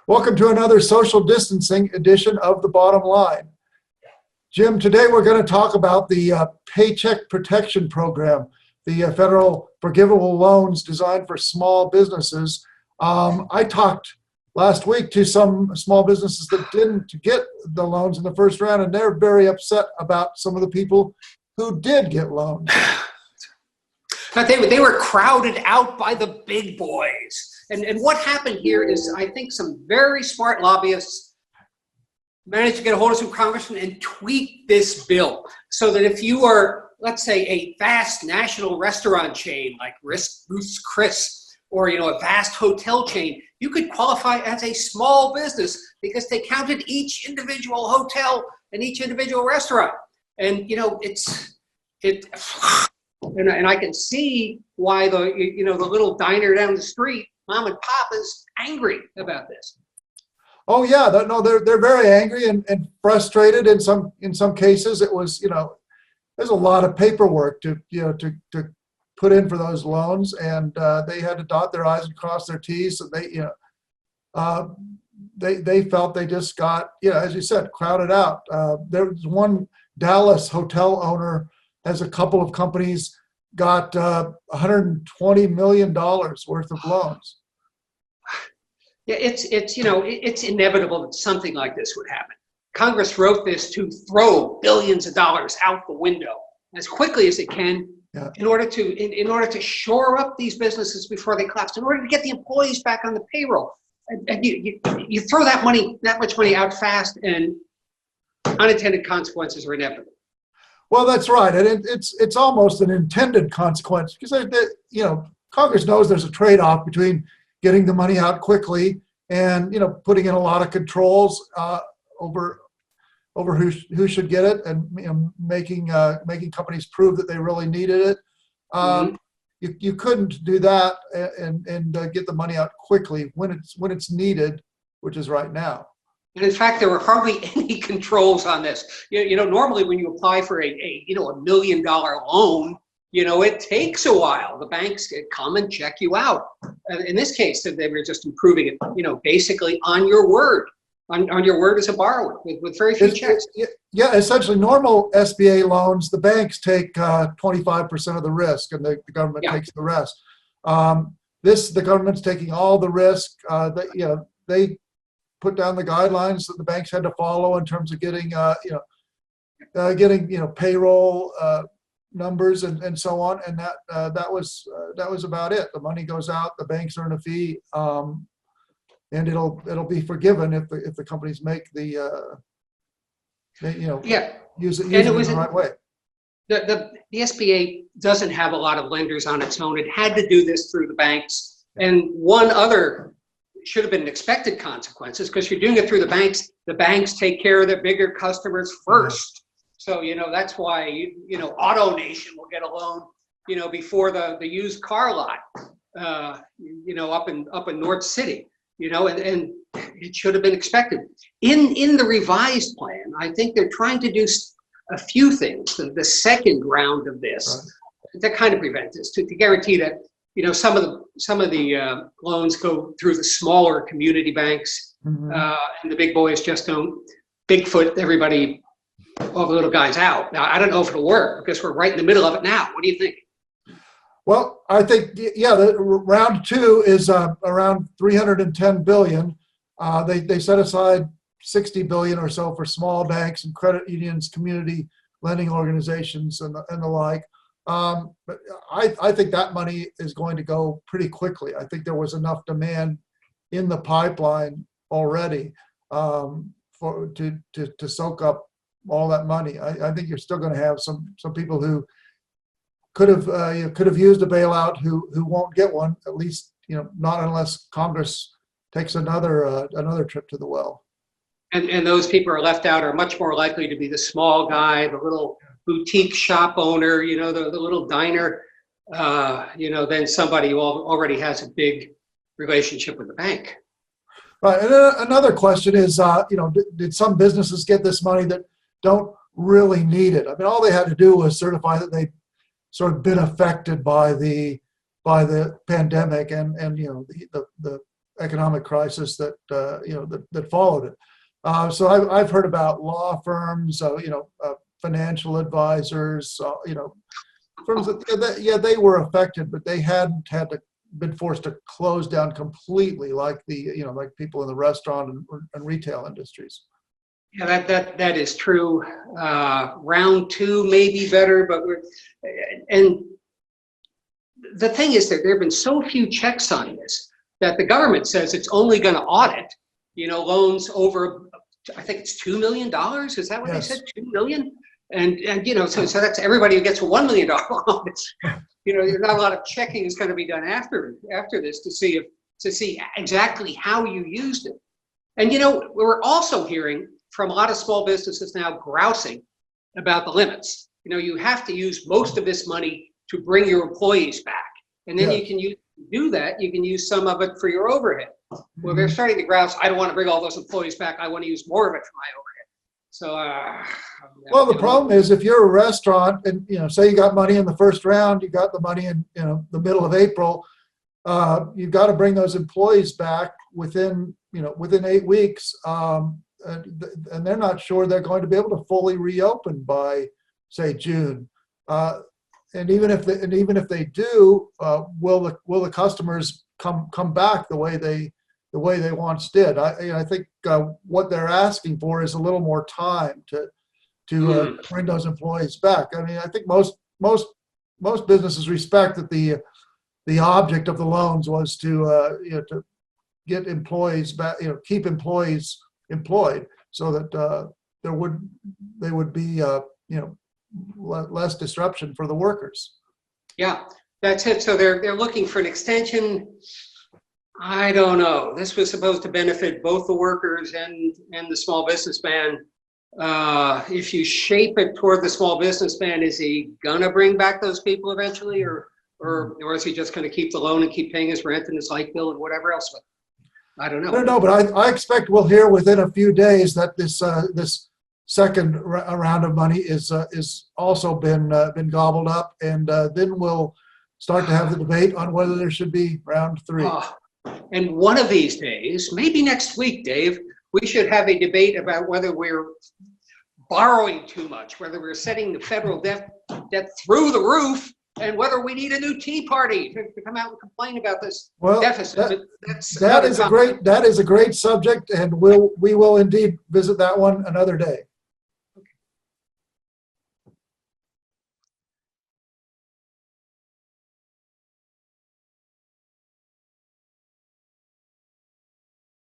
Welcome to another social distancing edition of The Bottom Line. Jim, today we're going to talk about the Paycheck Protection Program, the federal forgivable loans designed for small businesses. I talked last week to some small businesses that didn't get the loans in the first round, and they're very upset about some of the people who did get loans. They were crowded out by the big boys. And what happened here is, I think some very smart lobbyists managed to get a hold of some congressmen and tweak this bill so that if you are, let's say, a vast national restaurant chain like Ruth's Chris, or a vast hotel chain, you could qualify as a small business because they counted each individual hotel and each individual restaurant. And and I can see why the little diner down the street, mom and pop, is angry about this. Oh yeah, they're very angry and frustrated. In some cases, it was there's a lot of paperwork to put in for those loans, and they had to dot their I's and cross their T's. So they felt they just got as you said, crowded out. There was one Dallas hotel owner, has a couple of companies, got $120 million worth of loans. Yeah, it's inevitable that something like this would happen. Congress wrote this to throw billions of dollars out the window as quickly as it can, in order to shore up these businesses before they collapse, in order to get the employees back on the payroll. And you throw that much money out fast, and unintended consequences are inevitable. Well, that's right, and it's almost an intended consequence because Congress knows there's a trade-off between getting the money out quickly and putting in a lot of controls over who should get it, and making companies prove that they really needed it. You couldn't do that and get the money out quickly when it's needed, which is right now. And in fact, there were hardly any controls on this. Normally when you apply for a $1 million loan, it takes a while. The banks come and check you out. In this case, they were just improving it, basically on your word, on your word as a borrower with very few checks. Yeah, essentially normal SBA loans, the banks take 25% of the risk, and the government takes the rest. The government's taking all the risk. They put down the guidelines that the banks had to follow in terms of getting payroll numbers and so on, and that was about it. The money goes out, the banks earn a fee, and it'll be forgiven if the companies make use it in the right way. The SBA doesn't have a lot of lenders on its own. It had to do this through the banks, and one other should have been expected consequences, because you're doing it through the banks. The banks take care of their bigger customers first. So, that's why, Auto Nation will get a loan, before the used car lot, up in North City, and it should have been expected. In the revised plan, I think they're trying to do a few things, the second round of this, to kind of prevent this, to guarantee that, some of the loans go through the smaller community banks, and the big boys just don't Bigfoot everybody, all the little guys out. Now, I don't know if it'll work because we're right in the middle of it now. What do you think? Well, I think, the round two is around $310 billion. They set aside $60 billion or so for small banks and credit unions, community lending organizations, and the like. But I think that money is going to go pretty quickly. I think there was enough demand in the pipeline already to soak up all that money. I think you're still going to have some people who could have used a bailout who won't get one, at least not unless Congress takes another trip to the well. And those people are left out are much more likely to be the small guy, the little boutique shop owner, the little diner, than somebody who already has a big relationship with the bank. Right. And another question is, did some businesses get this money that don't really need it? I mean, all they had to do was certify that they sort of been affected by the pandemic, and the economic crisis that that followed it. So I've heard about law firms, financial advisors, firms they were affected, but they hadn't been forced to close down completely like like people in the restaurant and retail industries. Yeah, that is true. Round two may be better, but and the thing is that there have been so few checks on this that the government says it's only going to audit, loans over, I think it's $2 million. Is that what Yes. they said? 2 million? And so that's everybody who gets a $1 million loan. There's not a lot of checking is going to be done after this to see exactly how you used it. And we're also hearing from a lot of small businesses now grousing about the limits. You have to use most of this money to bring your employees back, and then you can do that. You can use some of it for your overhead. Well, they're starting to grouse. I don't want to bring all those employees back. I want to use more of it for my overhead. So, well, the problem is if you're a restaurant and say you got money in the first round, you got the money in the middle of April, you've got to bring those employees back within 8 weeks, and they're not sure they're going to be able to fully reopen by say June. And even if they do, will the customers come back the way they once did? I think what they're asking for is a little more time to bring those employees back. I mean, I think most businesses respect that the object of the loans was to get employees back, keep employees employed, so that they would be less disruption for the workers. Yeah, that's it. So they're looking for an extension. I don't know. This was supposed to benefit both the workers and the small businessman. If you shape it toward the small businessman, is he gonna bring back those people eventually, or is he just gonna keep the loan and keep paying his rent and his light bill and whatever else? I don't know. I don't know, but I expect we'll hear within a few days that this second round of money is also been gobbled up, and then we'll start to have the debate on whether there should be round three. And one of these days, maybe next week, Dave, we should have a debate about whether we're borrowing too much, whether we're setting the federal debt through the roof, and whether we need a new Tea Party to come out and complain about this deficit. That is a great subject, and we will indeed visit that one another day.